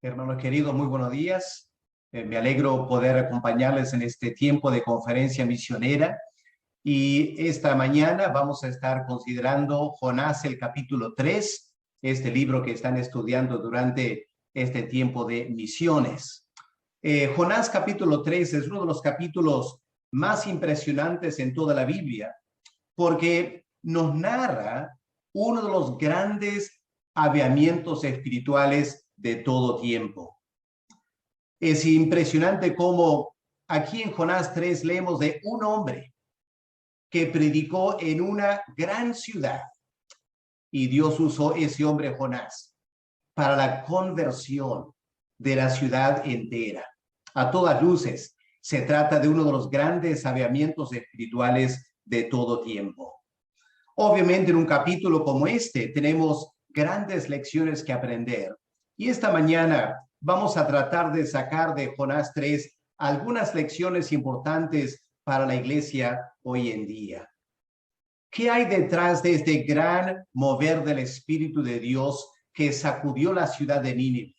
Hermanos queridos, muy buenos días. Me alegro poder acompañarles en este tiempo de conferencia misionera. Y esta mañana vamos a estar considerando Jonás, el capítulo 3, este libro que están estudiando durante este tiempo de misiones. Jonás capítulo 3 es uno de los capítulos más impresionantes en toda la Biblia, porque nos narra uno de los grandes avivamientos espirituales de todo tiempo. Es impresionante cómo aquí en Jonás 3 leemos de un hombre que predicó en una gran ciudad y Dios usó ese hombre Jonás para la conversión de la ciudad entera. A todas luces, se trata de uno de los grandes avivamientos espirituales de todo tiempo. Obviamente en un capítulo como este tenemos grandes lecciones que aprender. Y esta mañana vamos a tratar de sacar de Jonás 3 algunas lecciones importantes para la iglesia hoy en día. ¿Qué hay detrás de este gran mover del Espíritu de Dios que sacudió la ciudad de Nínive?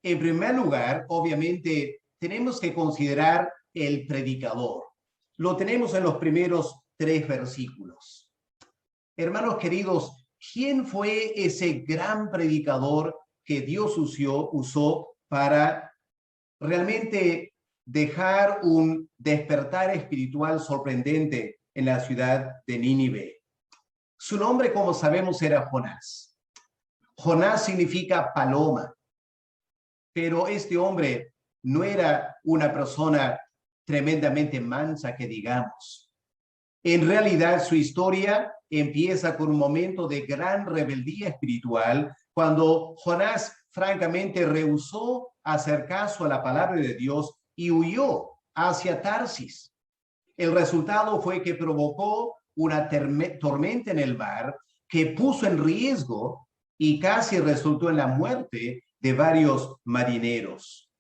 En primer lugar, obviamente, tenemos que considerar el predicador. Lo tenemos en los primeros 3 versículos. Hermanos queridos, ¿quién fue ese gran predicador que Dios usó para realmente dejar un despertar espiritual sorprendente en la ciudad de Nínive? Su nombre, como sabemos, era Jonás. Jonás significa paloma, pero este hombre no era una persona tremendamente mansa, que digamos. En realidad, su historia empieza con un momento de gran rebeldía espiritual, cuando Jonás francamente rehusó hacer caso a la palabra de Dios y huyó hacia Tarsis. El resultado fue que provocó una tormenta en el mar que puso en riesgo y casi resultó en la muerte de varios marineros.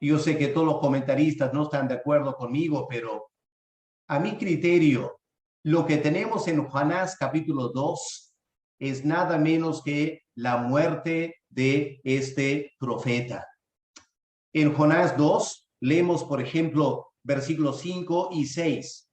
Yo sé que todos los comentaristas no están de acuerdo conmigo, pero a mi criterio, lo que tenemos en Jonás capítulo 2 es nada menos que la muerte de este profeta. En Jonás 2 leemos, por ejemplo, versículos 5 y 6,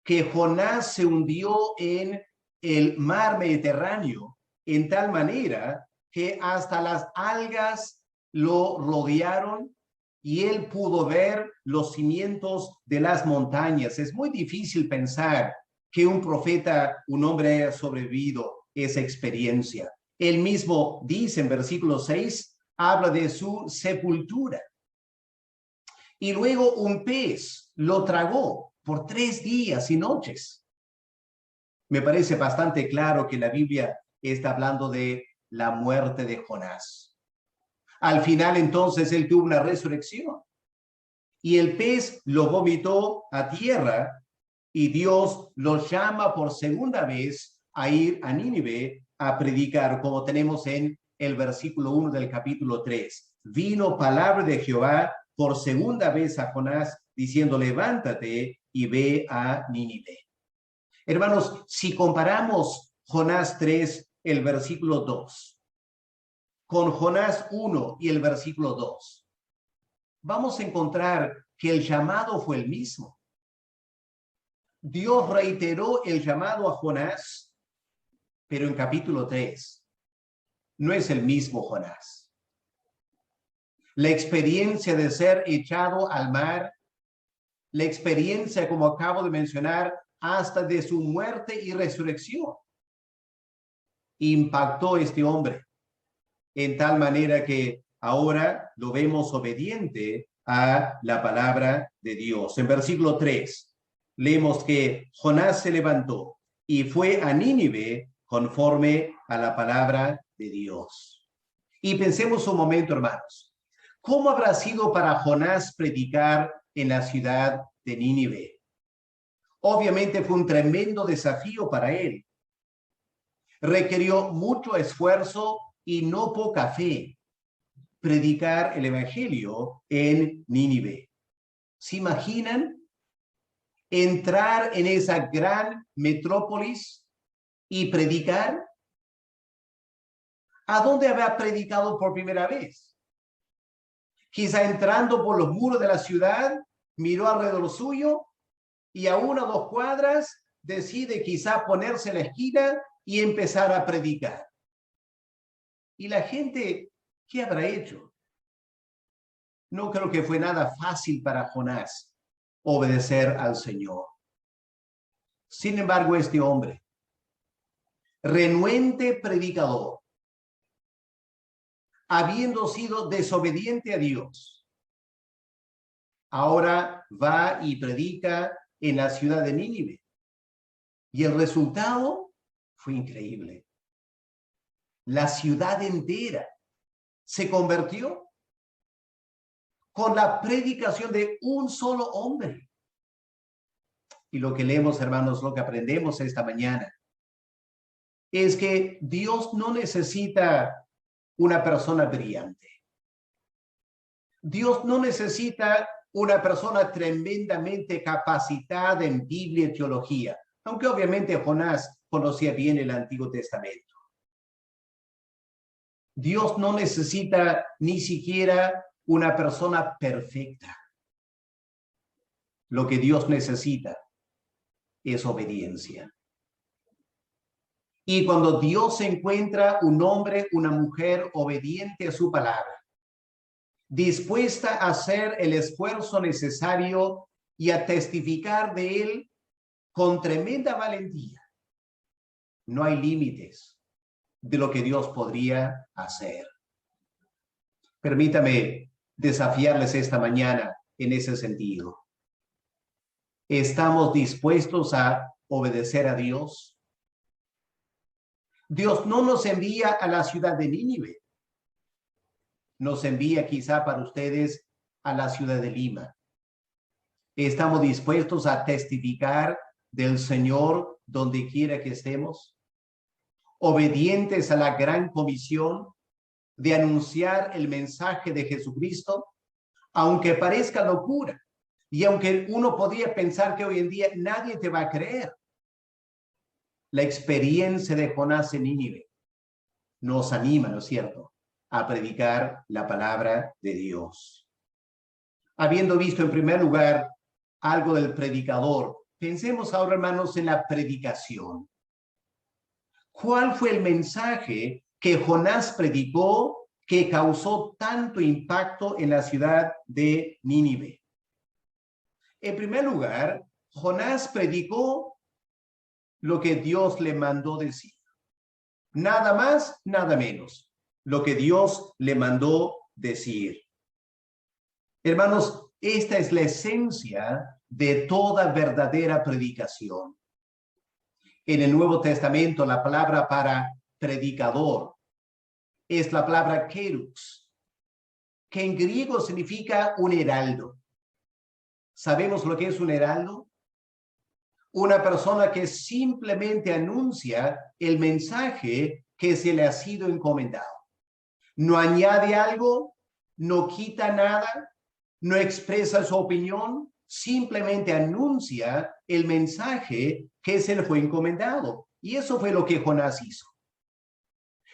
que Jonás se hundió en el mar Mediterráneo en tal manera que hasta las algas lo rodearon y él pudo ver los cimientos de las montañas. Es muy difícil pensar que un profeta, un hombre, haya sobrevivido esa experiencia. Él mismo dice en versículo 6, habla de su sepultura. Y luego un pez lo tragó por 3 días y noches. Me parece bastante claro que la Biblia está hablando de la muerte de Jonás. Al final, entonces, él tuvo una resurrección. Y el pez lo vomitó a tierra y Dios lo llama por segunda vez a ir a Nínive a predicar, como tenemos en el versículo 1 del capítulo 3. Vino palabra de Jehová por segunda vez a Jonás, diciendo, levántate y ve a Nínive. Hermanos, si comparamos Jonás 3, el versículo 2, con Jonás 1 y el versículo 2, vamos a encontrar que el llamado fue el mismo. Dios reiteró el llamado a Jonás, pero en capítulo 3 no es el mismo Jonás. La experiencia de ser echado al mar, la experiencia, como acabo de mencionar, hasta de su muerte y resurrección, impactó a este hombre en tal manera que ahora lo vemos obediente a la palabra de Dios. En versículo 3 leemos que Jonás se levantó y fue a Nínive conforme a la palabra de Dios. Y pensemos un momento, hermanos, ¿cómo habrá sido para Jonás predicar en la ciudad de Nínive? Obviamente fue un tremendo desafío para él. Requirió mucho esfuerzo y no poca fe predicar el evangelio en Nínive. ¿Se imaginan entrar en esa gran metrópolis y predicar? ¿A dónde había predicado por primera vez? Quizá entrando por los muros de la ciudad, miró alrededor suyo y a 1 o 2 cuadras decide quizá ponerse en la esquina y empezar a predicar. Y la gente, ¿qué habrá hecho? No creo que fue nada fácil para Jonás obedecer al Señor. Sin embargo, este hombre, renuente predicador, habiendo sido desobediente a Dios, ahora va y predica en la ciudad de Nínive. Y el resultado fue increíble. La ciudad entera se convirtió con la predicación de un solo hombre. Y lo que leemos, hermanos, lo que aprendemos esta mañana, es que Dios no necesita una persona brillante. Dios no necesita una persona tremendamente capacitada en Biblia y teología, aunque obviamente Jonás conocía bien el Antiguo Testamento. Dios no necesita ni siquiera una persona perfecta. Lo que Dios necesita es obediencia. Y cuando Dios encuentra un hombre, una mujer obediente a su palabra, dispuesta a hacer el esfuerzo necesario y a testificar de él con tremenda valentía, no hay límites de lo que Dios podría hacer. Permítame desafiarles esta mañana en ese sentido. ¿Estamos dispuestos a obedecer a Dios? Dios no nos envía a la ciudad de Nínive. Nos envía quizá para ustedes a la ciudad de Lima. ¿Estamos dispuestos a testificar del Señor donde quiera que estemos? ¿Obedientes a la gran comisión de anunciar el mensaje de Jesucristo? Aunque parezca locura, y aunque uno podría pensar que hoy en día nadie te va a creer, la experiencia de Jonás en Nínive nos anima, ¿no es cierto?, a predicar la palabra de Dios. Habiendo visto en primer lugar algo del predicador, pensemos ahora, hermanos, en la predicación. ¿Cuál fue el mensaje que Jonás predicó que causó tanto impacto en la ciudad de Nínive? En primer lugar, Jonás predicó lo que Dios le mandó decir. Nada más, nada menos. Lo que Dios le mandó decir. Hermanos, esta es la esencia de toda verdadera predicación. En el Nuevo Testamento, la palabra para predicador es la palabra kerux, que en griego significa un heraldo. ¿Sabemos lo que es un heraldo? Una persona que simplemente anuncia el mensaje que se le ha sido encomendado. No añade algo, no quita nada, no expresa su opinión, simplemente anuncia el mensaje que se le fue encomendado. Y eso fue lo que Jonás hizo.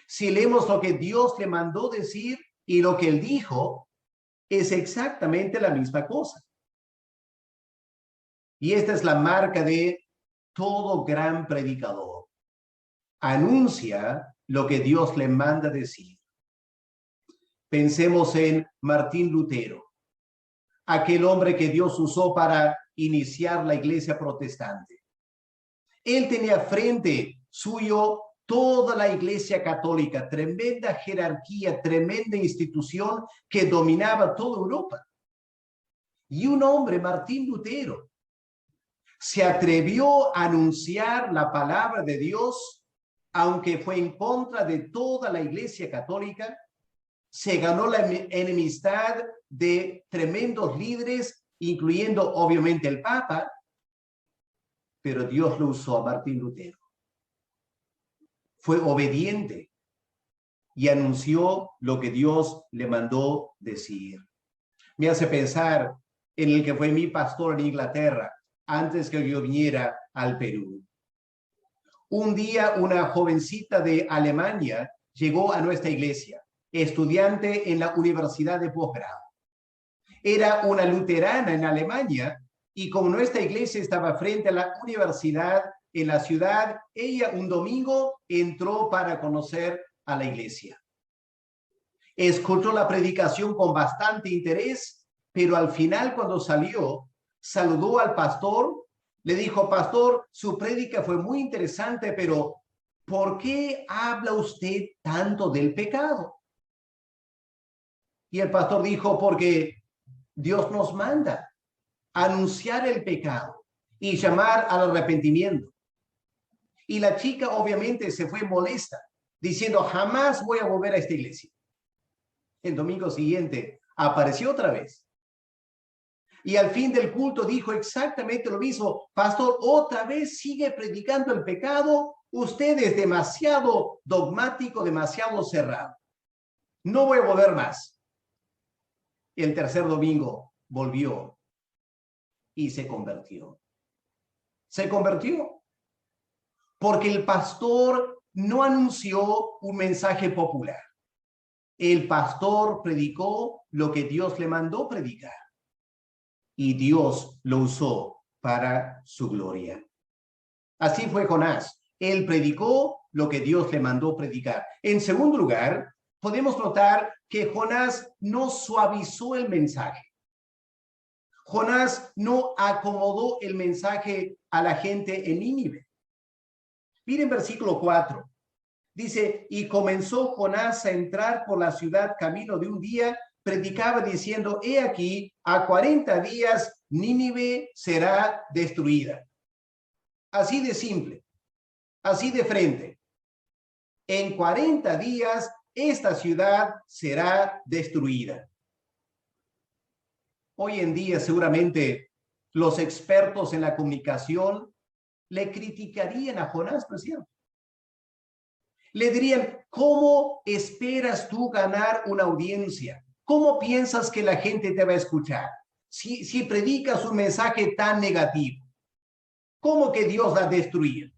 Si leemos lo que Dios le mandó decir y lo que él dijo, es exactamente la misma cosa. Y esta es la marca de todo gran predicador. Anuncia lo que Dios le manda decir. Pensemos en Martín Lutero, aquel hombre que Dios usó para iniciar la iglesia protestante. Él tenía frente suyo toda la iglesia católica, tremenda jerarquía, tremenda institución que dominaba toda Europa. Y un hombre, Martín Lutero, se atrevió a anunciar la palabra de Dios, aunque fue en contra de toda la iglesia católica. Se ganó la enemistad de tremendos líderes, incluyendo obviamente el Papa, pero Dios lo usó a Martín Lutero. Fue obediente y anunció lo que Dios le mandó decir. Me hace pensar en el que fue mi pastor en Inglaterra antes que yo viniera al Perú. Un día una jovencita de Alemania llegó a nuestra iglesia, estudiante en la Universidad de Posgrado. Era una luterana en Alemania y como nuestra iglesia estaba frente a la universidad en la ciudad, ella un domingo entró para conocer a la iglesia. Escuchó la predicación con bastante interés, pero al final cuando salió, saludó al pastor, le dijo: pastor, su prédica fue muy interesante, pero ¿por qué habla usted tanto del pecado? Y el pastor dijo: porque Dios nos manda a anunciar el pecado y llamar al arrepentimiento. Y la chica obviamente se fue molesta, diciendo: jamás voy a volver a esta iglesia. El domingo siguiente apareció otra vez. Y al fin del culto dijo exactamente lo mismo: pastor, otra vez sigue predicando el pecado. Usted es demasiado dogmático, demasiado cerrado. No voy a volver más. El tercer domingo volvió y se convirtió. Se convirtió porque el pastor no anunció un mensaje popular. El pastor predicó lo que Dios le mandó predicar. Y Dios lo usó para su gloria. Así fue Jonás. Él predicó lo que Dios le mandó predicar. En segundo lugar, podemos notar que Jonás no suavizó el mensaje. Jonás no acomodó el mensaje a la gente en Nínive. Miren versículo 4. Dice: y comenzó Jonás a entrar por la ciudad camino de un día, predicaba diciendo: he aquí, a 40 días Nínive será destruida. Así de simple, así de frente. En 40 días esta ciudad será destruida. Hoy en día seguramente los expertos en la comunicación le criticarían a Jonás, ¿no es cierto? Le dirían: ¿cómo esperas tú ganar una audiencia? ¿Cómo piensas que la gente te va a escuchar? Si predicas un mensaje tan negativo, ¿cómo que Dios va a destruir?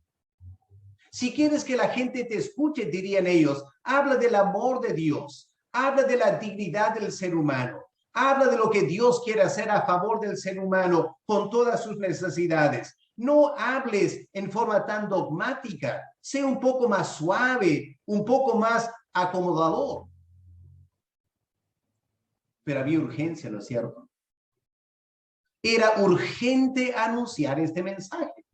Si quieres que la gente te escuche, dirían ellos, habla del amor de Dios, habla de la dignidad del ser humano, habla de lo que Dios quiere hacer a favor del ser humano con todas sus necesidades. No hables en forma tan dogmática, sé un poco más suave, un poco más acomodador. Pero había urgencia, ¿no es cierto? Era urgente anunciar este mensaje.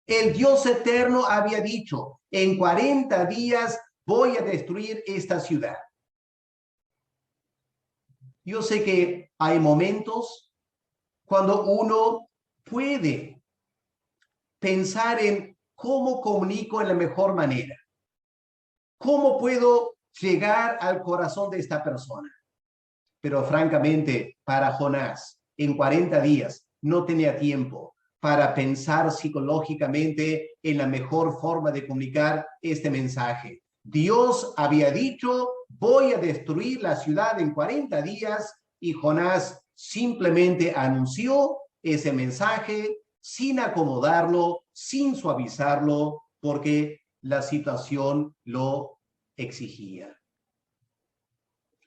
El Dios eterno había dicho: en 40 días voy a destruir esta ciudad. Yo sé que hay momentos cuando uno puede pensar en cómo comunico en la mejor manera. ¿Cómo puedo llegar al corazón de esta persona? Pero francamente, para Jonás, en 40 días no tenía tiempo para pensar psicológicamente en la mejor forma de comunicar este mensaje. Dios había dicho: voy a destruir la ciudad en 40 días, y Jonás simplemente anunció ese mensaje sin acomodarlo, sin suavizarlo, porque la situación lo exigía.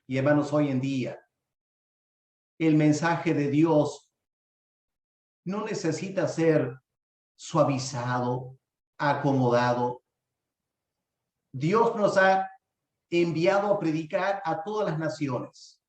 Y hermanos, hoy en día, el mensaje de Dios no necesita ser suavizado, acomodado. Dios nos ha enviado a predicar a todas las naciones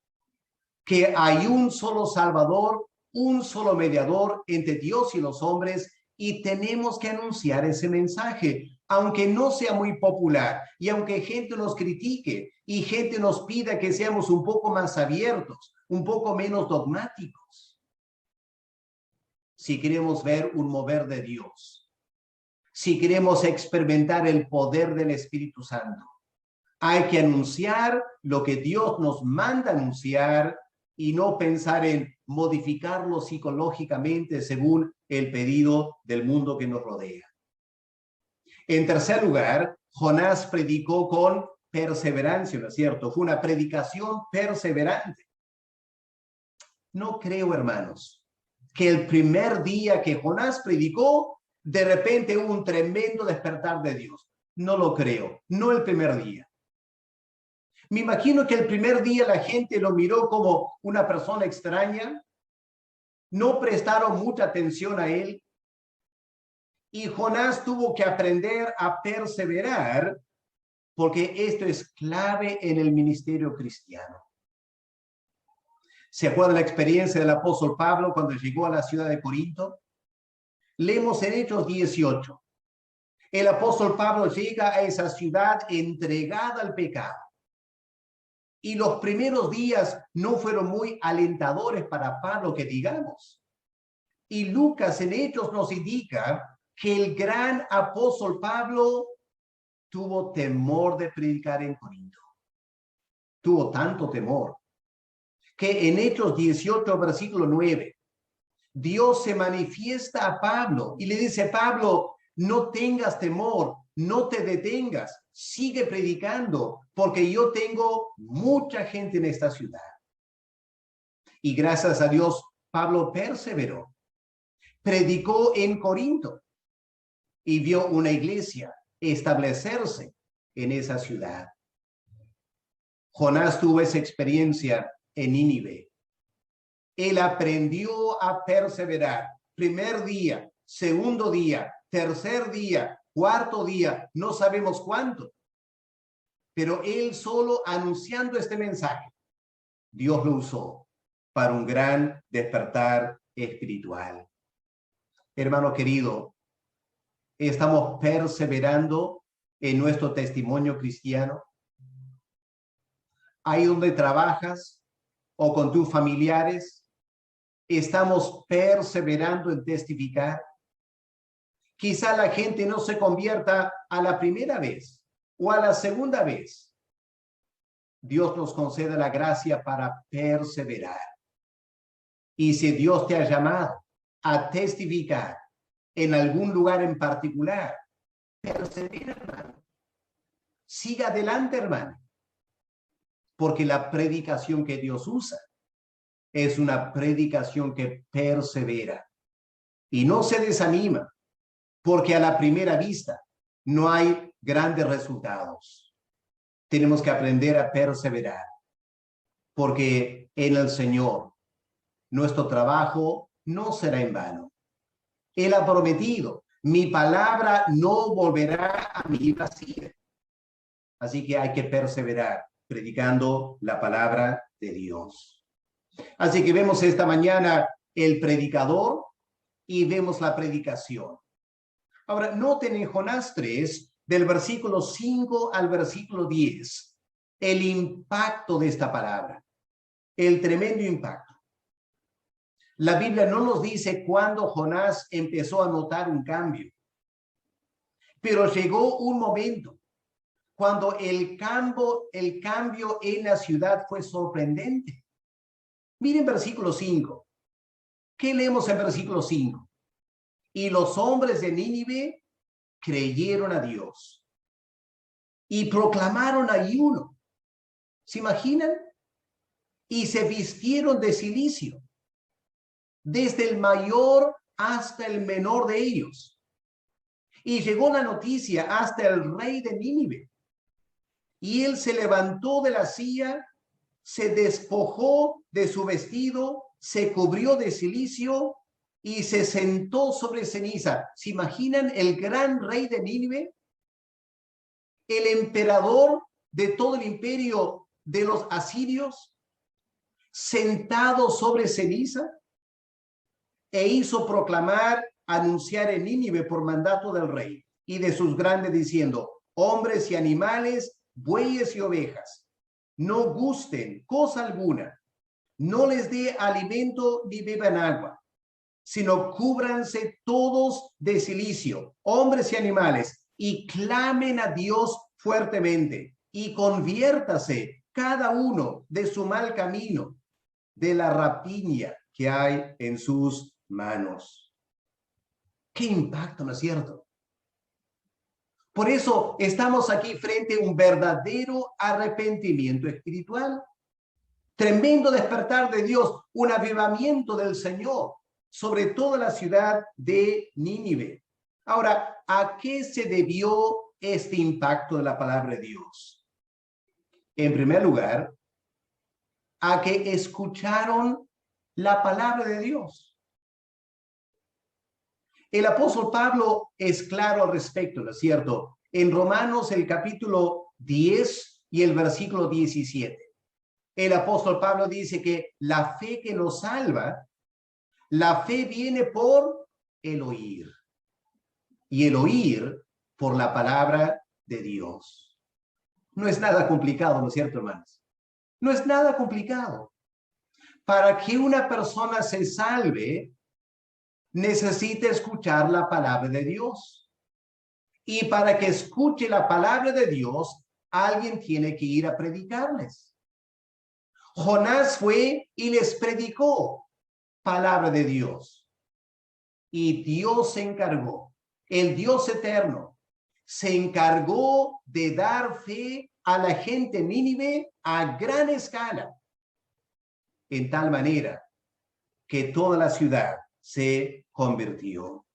que hay un solo Salvador, un solo mediador entre Dios y los hombres, y tenemos que anunciar ese mensaje, aunque no sea muy popular, y aunque gente nos critique y gente nos pida que seamos un poco más abiertos, un poco menos dogmáticos. Si queremos ver un mover de Dios, si queremos experimentar el poder del Espíritu Santo, hay que anunciar lo que Dios nos manda anunciar y no pensar en modificarlo psicológicamente según el pedido del mundo que nos rodea. En tercer lugar, Jonás predicó con perseverancia, ¿no es cierto? Fue una predicación perseverante. No creo, hermanos, que el primer día que Jonás predicó, de repente hubo un tremendo despertar de Dios. No lo creo, no el primer día. Me imagino que el primer día la gente lo miró como una persona extraña, no prestaron mucha atención a él, y Jonás tuvo que aprender a perseverar, porque esto es clave en el ministerio cristiano. ¿Se acuerdan la experiencia del apóstol Pablo cuando llegó a la ciudad de Corinto? Leemos en Hechos 18. El apóstol Pablo llega a esa ciudad entregada al pecado. Y los primeros días no fueron muy alentadores para Pablo, que digamos. Y Lucas en Hechos nos indica que el gran apóstol Pablo tuvo temor de predicar en Corinto. Tuvo tanto temor que en Hechos 18, versículo 9, Dios se manifiesta a Pablo y le dice: Pablo, no tengas temor, no te detengas, sigue predicando, porque yo tengo mucha gente en esta ciudad. Y gracias a Dios, Pablo perseveró, predicó en Corinto y vio una iglesia establecerse en esa ciudad. Jonás tuvo esa experiencia en Nínive. Él aprendió a perseverar. Primer día, segundo día, tercer día, cuarto día, no sabemos cuánto. Pero él solo anunciando este mensaje, Dios lo usó para un gran despertar espiritual. Hermano querido, ¿estamos perseverando en nuestro testimonio cristiano? Ahí donde trabajas o con tus familiares, ¿estamos perseverando en testificar? Quizá la gente no se convierta a la primera vez o a la segunda vez. Dios nos concede la gracia para perseverar. Y si Dios te ha llamado a testificar en algún lugar en particular, persevera, hermano. Siga adelante, hermano. Porque la predicación que Dios usa es una predicación que persevera y no se desanima, porque a la primera vista no hay grandes resultados. Tenemos que aprender a perseverar, porque en el Señor nuestro trabajo no será en vano. Él ha prometido: mi palabra no volverá a mí vacía. Así que hay que perseverar predicando la palabra de Dios. Así que vemos esta mañana el predicador y vemos la predicación. Ahora, noten en Jonás 3, del versículo 5 al versículo 10, el impacto de esta palabra, el tremendo impacto. La Biblia no nos dice cuándo Jonás empezó a notar un cambio, pero llegó un momento cuando el cambio en la ciudad fue sorprendente. Miren versículo 5. ¿Qué leemos en versículo 5? Y los hombres de Nínive creyeron a Dios y proclamaron ayuno. ¿Se imaginan? Y se vistieron de cilicio, desde el mayor hasta el menor de ellos. Y llegó la noticia hasta el rey de Nínive. Y él se levantó de la silla, se despojó de su vestido, se cubrió de cilicio y se sentó sobre ceniza. ¿Se imaginan el gran rey de Nínive? El emperador de todo el imperio de los asirios, sentado sobre ceniza, e hizo proclamar, anunciar en Nínive por mandato del rey y de sus grandes, diciendo: hombres y animales, bueyes y ovejas, no gusten cosa alguna, no les dé alimento ni beban agua, sino cúbranse todos de cilicio, hombres y animales, y clamen a Dios fuertemente, y conviértase cada uno de su mal camino, de la rapiña que hay en sus manos. ¡Qué impacto!, ¿no es cierto? Por eso estamos aquí frente a un verdadero arrepentimiento espiritual. Tremendo despertar de Dios, un avivamiento del Señor sobre toda la ciudad de Nínive. Ahora, ¿a qué se debió este impacto de la palabra de Dios? En primer lugar, a que escucharon la palabra de Dios. El apóstol Pablo es claro al respecto, ¿no es cierto? En Romanos, el capítulo 10 y el versículo 17. El apóstol Pablo dice que la fe que nos salva, la fe viene por el oír. Y el oír por la palabra de Dios. No es nada complicado, ¿no es cierto, hermanos? No es nada complicado. Para que una persona se salve, necesita escuchar la palabra de Dios. Y para que escuche la palabra de Dios, alguien tiene que ir a predicarles. Jonás fue y les predicó palabra de Dios. Y Dios se encargó, el Dios eterno, se encargó de dar fe a la gente en Nínive a gran escala, en tal manera que toda la ciudad se convirtió.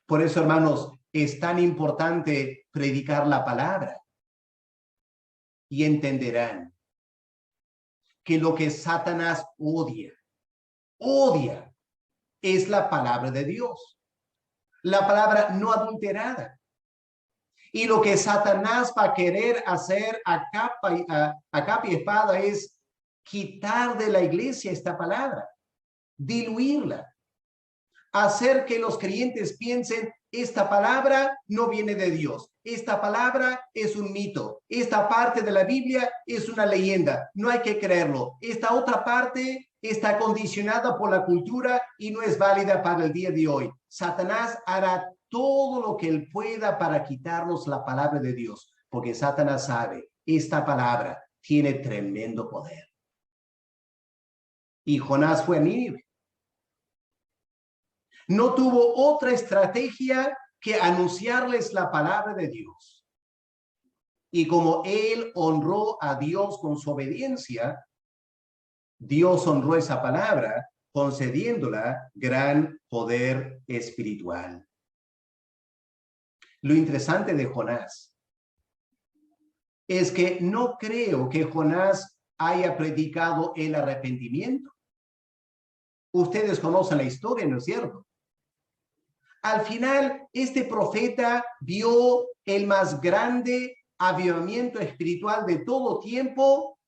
Por eso, hermanos, es tan importante predicar la palabra. Y entenderán que lo que Satanás odia, es la palabra de Dios. La palabra no adulterada. Y lo que Satanás va a querer hacer a capa y espada es quitar de la iglesia esta palabra, diluirla, hacer que los creyentes piensen, esta palabra no viene de Dios, esta palabra es un mito, esta parte de la Biblia es una leyenda, no hay que creerlo, esta otra parte está condicionada por la cultura y no es válida para el día de hoy. Satanás hará todo lo que él pueda para quitarnos la palabra de Dios, porque Satanás sabe, esta palabra tiene tremendo poder. Y Jonás fue a Nínive. No tuvo otra estrategia que anunciarles la palabra de Dios. Y como él honró a Dios con su obediencia, Dios honró esa palabra, concediéndola gran poder espiritual. Lo interesante de Jonás es que no creo que Jonás haya predicado el arrepentimiento. Ustedes conocen la historia, ¿no es cierto? Al final, este profeta vio el más grande avivamiento espiritual de todo tiempo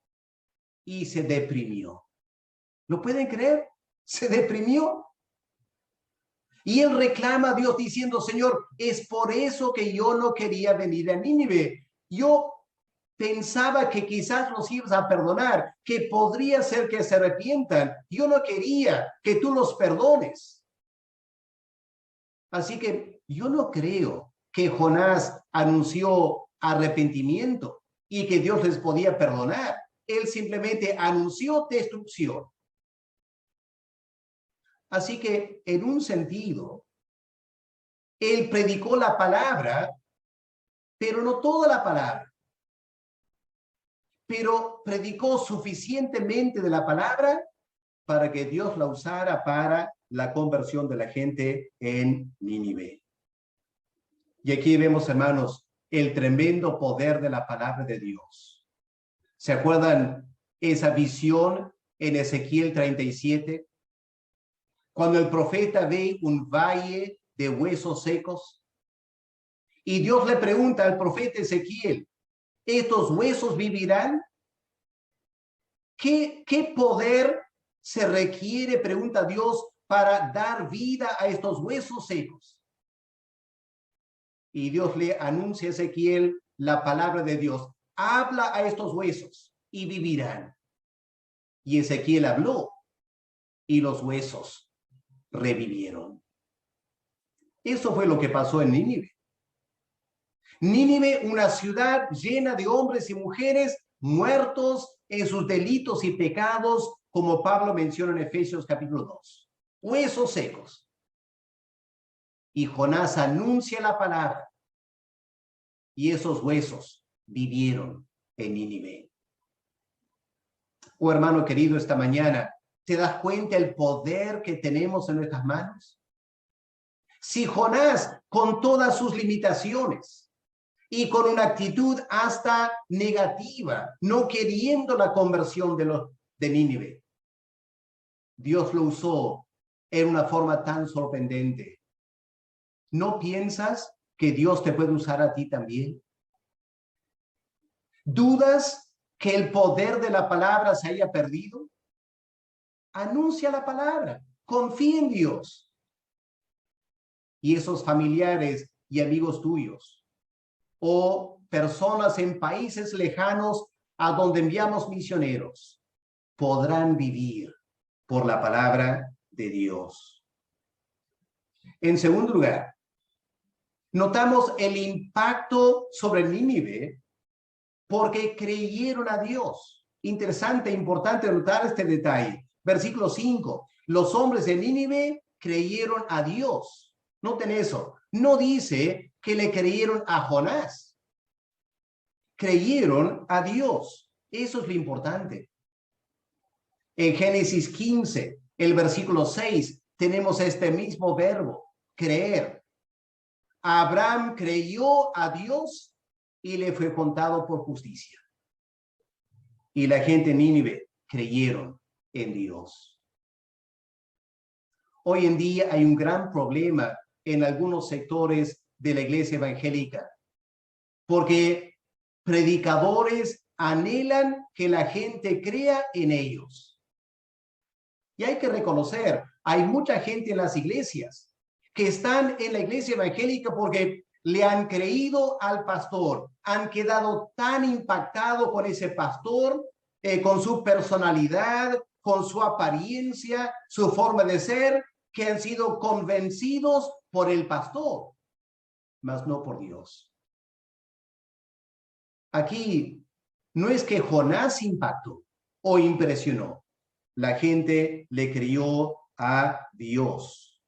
y se deprimió. ¿Lo pueden creer? Se deprimió. Y él reclama a Dios diciendo, Señor, es por eso que yo no quería venir a Nínive. Yo pensaba que quizás los ibas a perdonar, que podría ser que se arrepientan. Yo no quería que tú los perdones. Así que yo no creo que Jonás anunció arrepentimiento y que Dios les podía perdonar. Él simplemente anunció destrucción. Así que, en un sentido, él predicó la palabra, pero no toda la palabra. Pero predicó suficientemente de la palabra para que Dios la usara para la conversión de la gente en Nínive. Y aquí vemos, hermanos, el tremendo poder de la palabra de Dios. ¿Se acuerdan esa visión en Ezequiel 37? Cuando el profeta ve un valle de huesos secos y Dios le pregunta al profeta Ezequiel, ¿estos huesos vivirán? ¿Qué poder se requiere, pregunta Dios, para dar vida a estos huesos secos? Y Dios le anuncia a Ezequiel la palabra de Dios. Habla a estos huesos y vivirán. Y Ezequiel habló y los huesos revivieron. Eso fue lo que pasó en Nínive. Nínive, una ciudad llena de hombres y mujeres muertos en sus delitos y pecados, como Pablo menciona en Efesios capítulo 2. Huesos secos. Y Jonás anuncia la palabra. Y esos huesos vivieron en Nínive. Oh, hermano querido, esta mañana, ¿te das cuenta el poder que tenemos en nuestras manos? Si Jonás, con todas sus limitaciones, y con una actitud hasta negativa, no queriendo la conversión de Nínive. Dios lo usó en una forma tan sorprendente. ¿No piensas que Dios te puede usar a ti también? ¿Dudas que el poder de la palabra se haya perdido? Anuncia la palabra, confía en Dios. Y esos familiares y amigos tuyos, o personas en países lejanos a donde enviamos misioneros, podrán vivir por la palabra de Dios. En segundo lugar, notamos el impacto sobre Nínive porque creyeron a Dios. Interesante, importante notar este detalle. Versículo 5. Los hombres de Nínive creyeron a Dios. Noten eso. No dice que le creyeron a Jonás. Creyeron a Dios. Eso es lo importante. En Génesis 15, el versículo 6, tenemos este mismo verbo, creer. Abraham creyó a Dios y le fue contado por justicia. Y la gente de Nínive creyeron en Dios. Hoy en día hay un gran problema en algunos sectores de la iglesia evangélica, porque predicadores anhelan que la gente crea en ellos. Y hay que reconocer, hay mucha gente en las iglesias que están en la iglesia evangélica porque le han creído al pastor, han quedado tan impactados con ese pastor, con su personalidad, con su apariencia, su forma de ser, que han sido convencidos por el pastor, mas no por Dios. Aquí no es que Jonás impactó o impresionó. La gente le creyó a Dios.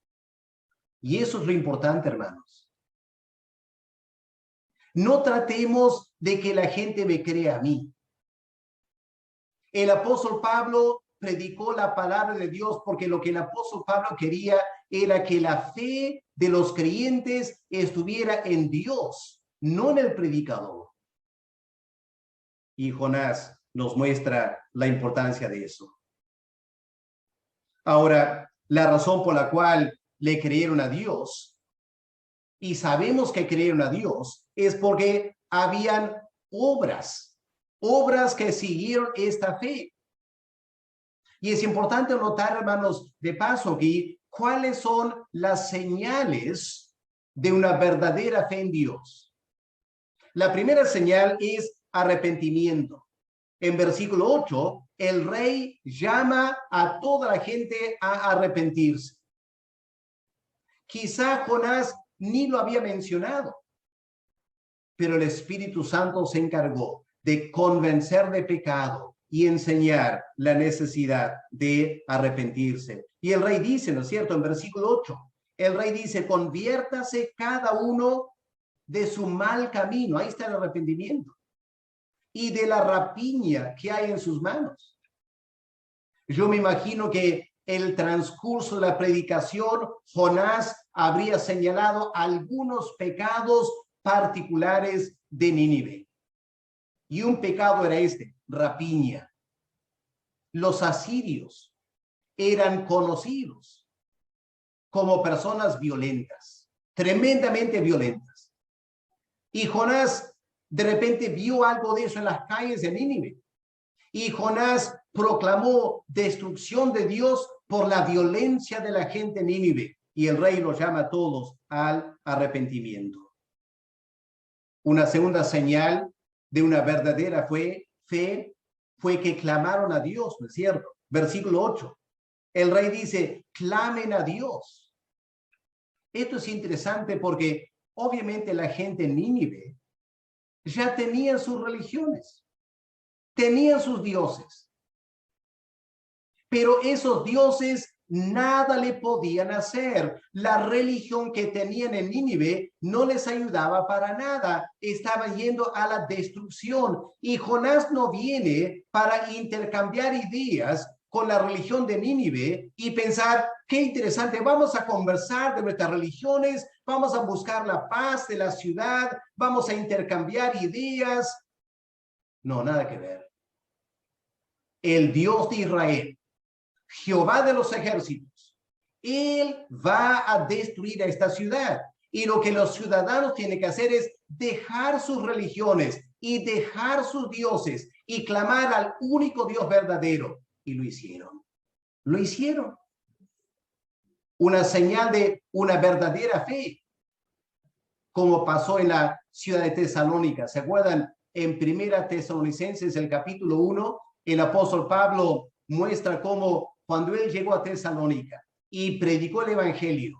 Y eso es lo importante, hermanos. No tratemos de que la gente me crea a mí. El apóstol Pablo predicó la palabra de Dios porque lo que el apóstol Pablo quería era que la fe de los creyentes estuviera en Dios, no en el predicador. Y Jonás nos muestra la importancia de eso. Ahora, la razón por la cual le creyeron a Dios, y sabemos que creyeron a Dios, es porque habían obras que siguieron esta fe. Y es importante notar, hermanos, de paso aquí, cuáles son las señales de una verdadera fe en Dios. La primera señal es arrepentimiento. En versículo 8, el rey llama a toda la gente a arrepentirse. Quizá Jonás ni lo había mencionado, pero el Espíritu Santo se encargó de convencer de pecado y enseñar la necesidad de arrepentirse. Y el rey dice, ¿no es cierto? En versículo 8, el rey dice, conviértase cada uno de su mal camino. Ahí está el arrepentimiento. Y de la rapiña que hay en sus manos. Yo me imagino que el transcurso de la predicación, Jonás habría señalado algunos pecados particulares de Nínive. Y un pecado era este, rapiña. Los asirios eran conocidos como personas violentas, tremendamente violentas. Y Jonás de repente vio algo de eso en las calles de Nínive. Y Jonás proclamó destrucción de Dios por la violencia de la gente en Nínive. Y el rey los llama a todos al arrepentimiento. Una segunda señal de una verdadera fe fue que clamaron a Dios, ¿no es cierto? Versículo 8. El rey dice, clamen a Dios. Esto es interesante porque obviamente la gente en Nínive ya tenían sus religiones, tenían sus dioses, pero esos dioses nada le podían hacer. La religión que tenían en Nínive no les ayudaba para nada, estaba yendo a la destrucción. Y Jonás no viene para intercambiar ideas con la religión de Nínive y pensar, qué interesante, vamos a conversar de nuestras religiones, vamos a buscar la paz de la ciudad, vamos a intercambiar ideas. No, nada que ver. El Dios de Israel, Jehová de los ejércitos, Él va a destruir a esta ciudad. Y lo que los ciudadanos tienen que hacer es dejar sus religiones y dejar sus dioses y clamar al único Dios verdadero. Y lo hicieron. Lo hicieron. Una señal de una verdadera fe, como pasó en la ciudad de Tesalónica. ¿Se acuerdan? En Primera Tesalonicenses, el capítulo 1, el apóstol Pablo muestra cómo cuando él llegó a Tesalónica y predicó el evangelio,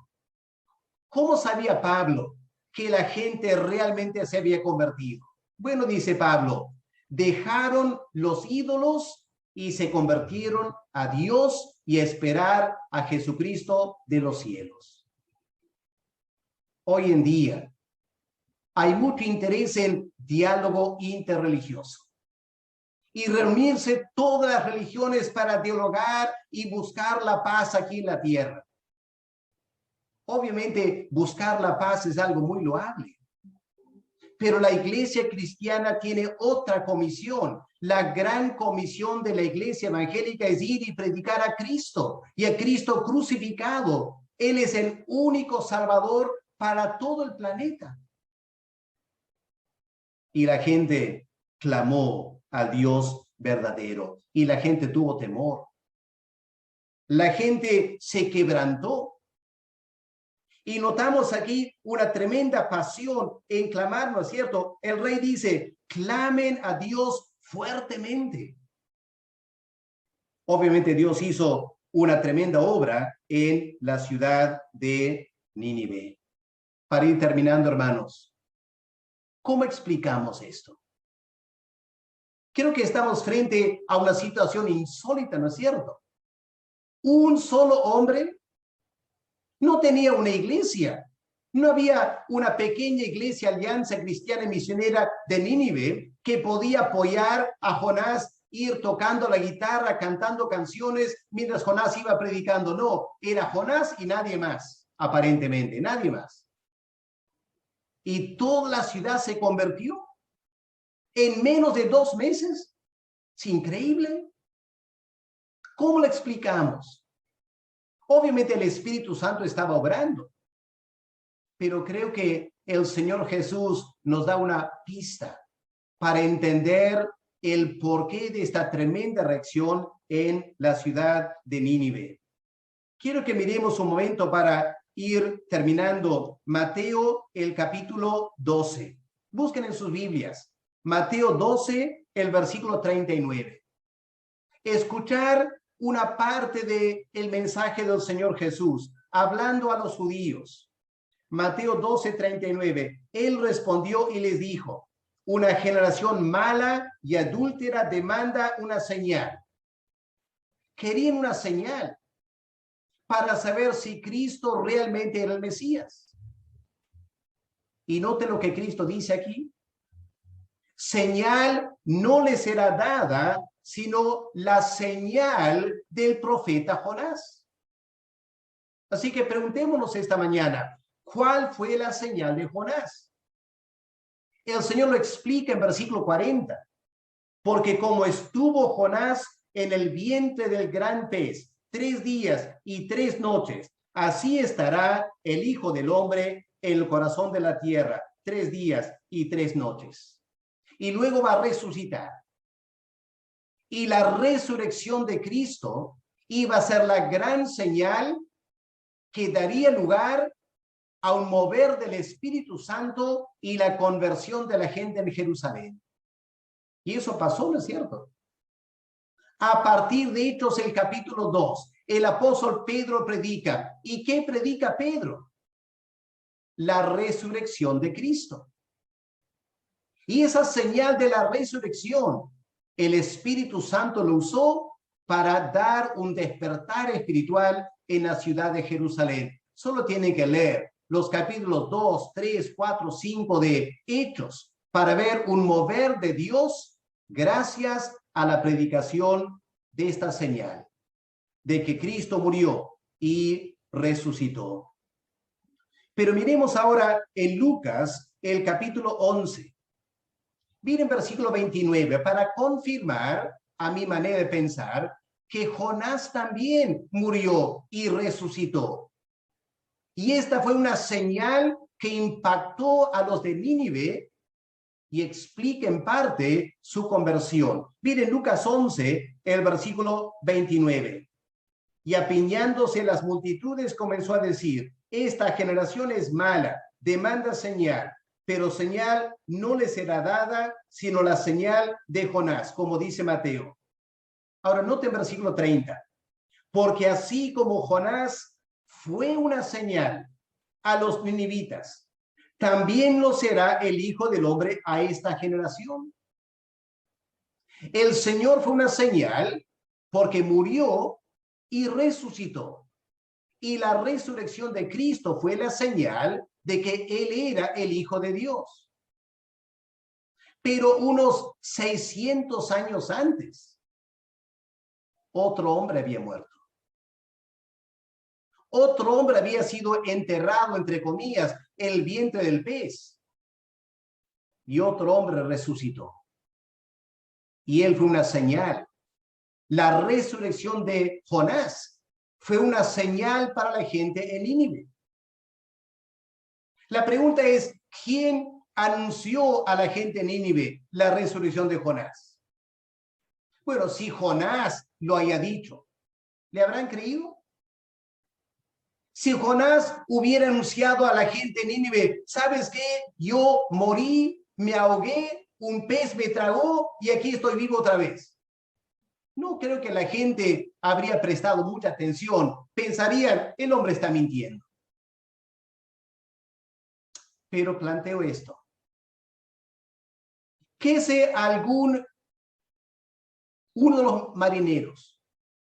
¿cómo sabía Pablo que la gente realmente se había convertido? Bueno, dice Pablo, dejaron los ídolos y se convirtieron a Dios y a esperar a Jesucristo de los cielos. Hoy en día hay mucho interés en diálogo interreligioso y reunirse todas las religiones para dialogar y buscar la paz aquí en la tierra. Obviamente, buscar la paz es algo muy loable. Pero la iglesia cristiana tiene otra comisión. La gran comisión de la iglesia evangélica es ir y predicar a Cristo y a Cristo crucificado. Él es el único Salvador para todo el planeta. Y la gente clamó al Dios verdadero y la gente tuvo temor. La gente se quebrantó. Y notamos aquí una tremenda pasión en clamar, ¿no es cierto? El rey dice, clamen a Dios fuertemente. Obviamente Dios hizo una tremenda obra en la ciudad de Nínive. Para ir terminando, hermanos, ¿cómo explicamos esto? Creo que estamos frente a una situación insólita, ¿no es cierto? Un solo hombre no tenía una iglesia. No había una pequeña iglesia, Alianza Cristiana y Misionera de Nínive, que podía apoyar a Jonás, ir tocando la guitarra, cantando canciones, mientras Jonás iba predicando. No, era Jonás y nadie más, aparentemente, nadie más. Y toda la ciudad se convirtió en menos de 2 meses. Es increíble. ¿Cómo lo explicamos? Obviamente el Espíritu Santo estaba obrando, pero creo que el Señor Jesús nos da una pista para entender el porqué de esta tremenda reacción en la ciudad de Nínive. Quiero que miremos un momento para ir terminando Mateo, el capítulo 12. Busquen en sus Biblias. Mateo 12, el versículo 39. Escuchar una parte del mensaje del Señor Jesús, hablando a los judíos. Mateo 12, 39. Él respondió y les dijo, una generación mala y adúltera demanda una señal. Querían una señal para saber si Cristo realmente era el Mesías. Y note lo que Cristo dice aquí. Señal no les será dada, sino la señal del profeta Jonás. Así que preguntémonos esta mañana, ¿cuál fue la señal de Jonás? El Señor lo explica en versículo 40. Porque como estuvo Jonás en el vientre del gran pez 3 días y 3 noches, así estará el Hijo del Hombre en el corazón de la tierra 3 días y 3 noches. Y luego va a resucitar. Y la resurrección de Cristo iba a ser la gran señal que daría lugar a un mover del Espíritu Santo y la conversión de la gente en Jerusalén. Y eso pasó, ¿no es cierto? A partir de Hechos, el capítulo 2, el apóstol Pedro predica. ¿Y qué predica Pedro? La resurrección de Cristo. Y esa señal de la resurrección, el Espíritu Santo lo usó para dar un despertar espiritual en la ciudad de Jerusalén. Solo tienen que leer los capítulos 2, 3, 4, 5 de Hechos para ver un mover de Dios gracias a la predicación de esta señal. de que Cristo murió y resucitó. Pero miremos ahora en Lucas, el capítulo 11. Miren versículo 29, para confirmar a mi manera de pensar que Jonás también murió y resucitó. Y esta fue una señal que impactó a los de Nínive y explica en parte su conversión. Miren Lucas 11, el versículo 29. Y apiñándose las multitudes comenzó a decir, esta generación es mala, demanda señal, pero señal no le será dada, sino la señal de Jonás, como dice Mateo. Ahora noten versículo 30. Porque así como Jonás fue una señal a los ninivitas, también lo será el Hijo del Hombre a esta generación. El Señor fue una señal porque murió y resucitó. Y la resurrección de Cristo fue la señal de que Él era el Hijo de Dios. Pero unos 600 años antes, otro hombre había muerto. Otro hombre había sido enterrado, entre comillas, en el vientre del pez. Y otro hombre resucitó. Y él fue una señal. La resurrección de Jonás fue una señal para la gente en Nínive. La pregunta es, ¿quién anunció a la gente en Nínive la resurrección de Jonás? Bueno, si Jonás lo haya dicho, ¿le habrán creído? Si Jonás hubiera anunciado a la gente en Nínive, ¿sabes qué? Yo morí, me ahogué, un pez me tragó y aquí estoy vivo otra vez. No creo que la gente habría prestado mucha atención. Pensarían, el hombre está mintiendo. Pero planteo esto. ¿Qué sé uno de los marineros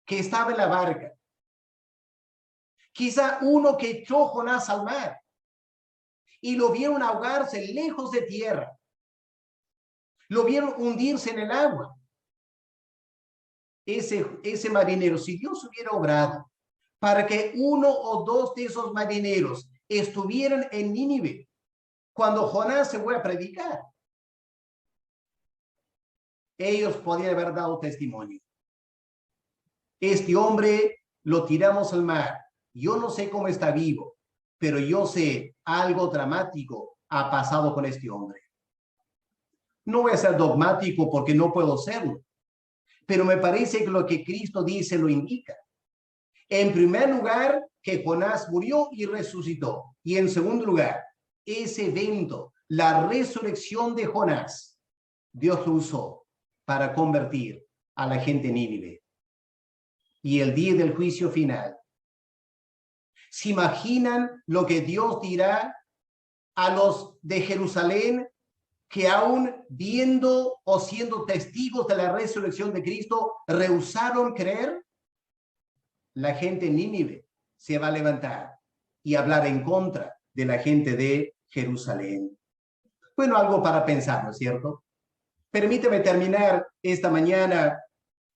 que estaba en la barca? Quizá uno que echó Jonás al mar y lo vieron ahogarse lejos de tierra. Lo vieron hundirse en el agua. Ese marinero, si Dios hubiera obrado para que uno o dos de esos marineros estuvieran en Nínive cuando Jonás se fue a predicar, ellos podían haber dado testimonio. Este hombre lo tiramos al mar. Yo no sé cómo está vivo, pero yo sé algo dramático ha pasado con este hombre. No voy a ser dogmático porque no puedo serlo, pero me parece que lo que Cristo dice lo indica. En primer lugar, que Jonás murió y resucitó. Y en segundo lugar, ese evento, la resurrección de Jonás, Dios lo usó para convertir a la gente en Nínive. Y el día del juicio final, ¿se imaginan lo que Dios dirá a los de Jerusalén que aún viendo o siendo testigos de la resurrección de Cristo rehusaron creer? La gente en Nínive se va a levantar y hablar en contra de la gente de Jerusalén. Bueno, algo para pensar, ¿no es cierto? Permíteme terminar esta mañana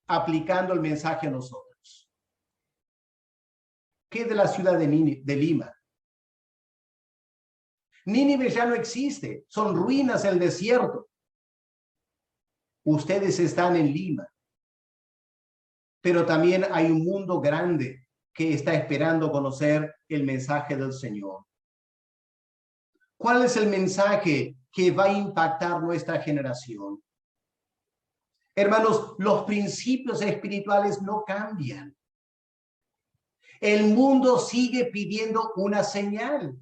aplicando el mensaje a nosotros. ¿Qué de la ciudad de Lima? Nínive ya no existe, son ruinas el desierto. Ustedes están en Lima, pero también hay un mundo grande que está esperando conocer el mensaje del Señor. ¿Cuál es el mensaje que va a impactar nuestra generación? Hermanos, los principios espirituales no cambian. El mundo sigue pidiendo una señal.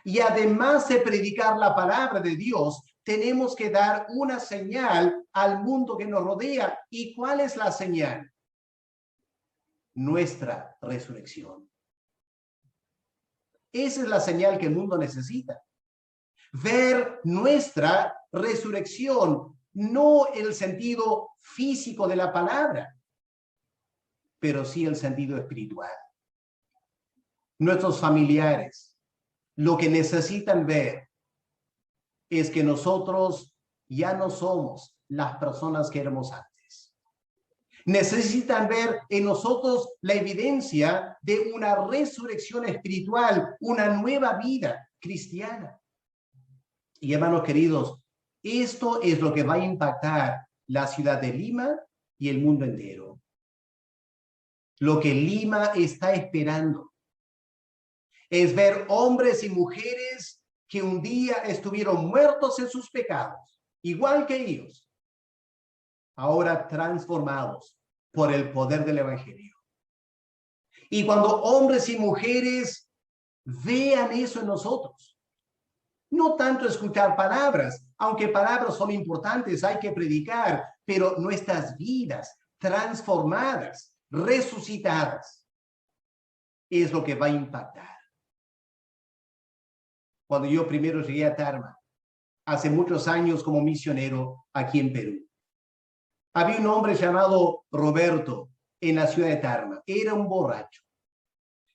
Y además de predicar la palabra de Dios, tenemos que dar una señal al mundo que nos rodea. ¿Y cuál es la señal? Nuestra resurrección. Esa es la señal que el mundo necesita. Ver nuestra resurrección, no el sentido físico de la palabra, pero sí el sentido espiritual. Nuestros familiares, lo que necesitan ver es que nosotros ya no somos las personas que éramos antes. Necesitan ver en nosotros la evidencia de una resurrección espiritual, una nueva vida cristiana. Y hermanos queridos, esto es lo que va a impactar la ciudad de Lima y el mundo entero. Lo que Lima está esperando es ver hombres y mujeres que un día estuvieron muertos en sus pecados, igual que ellos, ahora transformados por el poder del Evangelio. Y cuando hombres y mujeres vean eso en nosotros, no tanto escuchar palabras, aunque palabras son importantes, hay que predicar, pero nuestras vidas transformadas, resucitadas, es lo que va a impactar. Cuando yo primero llegué a Tarma, hace muchos años como misionero aquí en Perú, había un hombre llamado Roberto en la ciudad de Tarma. Era un borracho.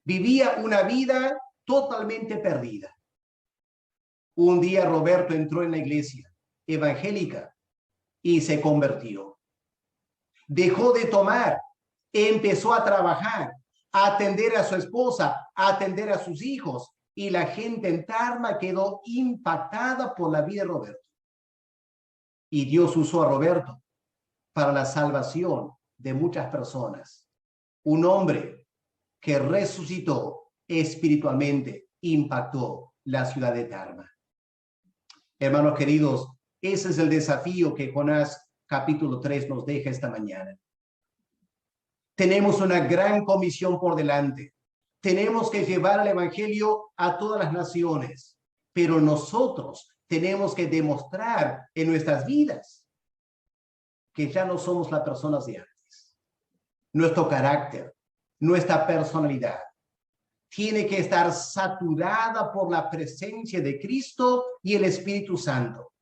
Vivía una vida totalmente perdida. Un día Roberto entró en la iglesia evangélica y se convirtió. Dejó de tomar, empezó a trabajar, a atender a su esposa, a atender a sus hijos, y la gente en Tarma quedó impactada por la vida de Roberto. Y Dios usó a Roberto para la salvación de muchas personas. Un hombre que resucitó espiritualmente, impactó la ciudad de Tarma. Hermanos queridos, ese es el desafío que Jonás capítulo 3 nos deja esta mañana. Tenemos una gran comisión por delante. Tenemos que llevar el evangelio a todas las naciones, pero nosotros tenemos que demostrar en nuestras vidas que ya no somos las personas de antes. Nuestro carácter, nuestra personalidad tiene que estar saturada por la presencia de Cristo y el Espíritu Santo.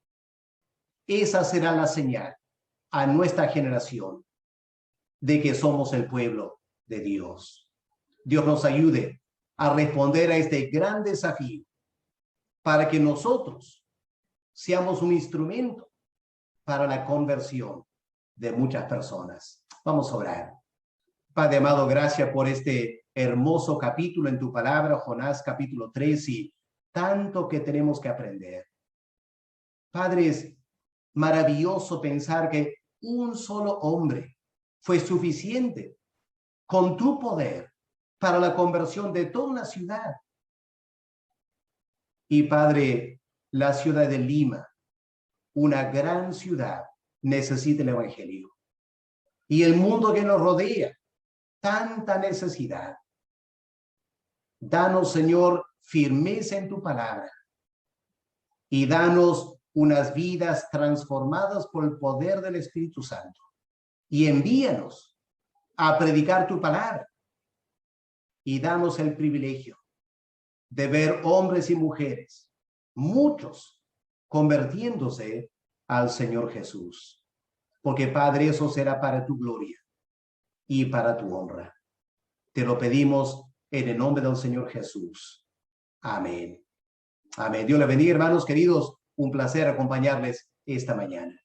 Esa será la señal a nuestra generación de que somos el pueblo de Dios. Dios nos ayude a responder a este gran desafío para que nosotros seamos un instrumento para la conversión de muchas personas. Vamos a orar. Padre amado, gracias por este hermoso capítulo en tu palabra, Jonás capítulo 3, y tanto que tenemos que aprender. Padre, es maravilloso pensar que un solo hombre fue suficiente con tu poder para la conversión de toda una ciudad. Y Padre, la ciudad de Lima, una gran ciudad, necesita el evangelio. Y el mundo que nos rodea, tanta necesidad. Danos, Señor, firmeza en tu palabra y danos unas vidas transformadas por el poder del Espíritu Santo. Y envíanos a predicar tu palabra y danos el privilegio de ver hombres y mujeres, muchos, convirtiéndose al Señor Jesús. Porque, Padre, eso será para tu gloria y para tu honra. Te lo pedimos en el nombre del Señor Jesús. Amén. Amén. Dios les bendiga, hermanos queridos. Un placer acompañarles esta mañana.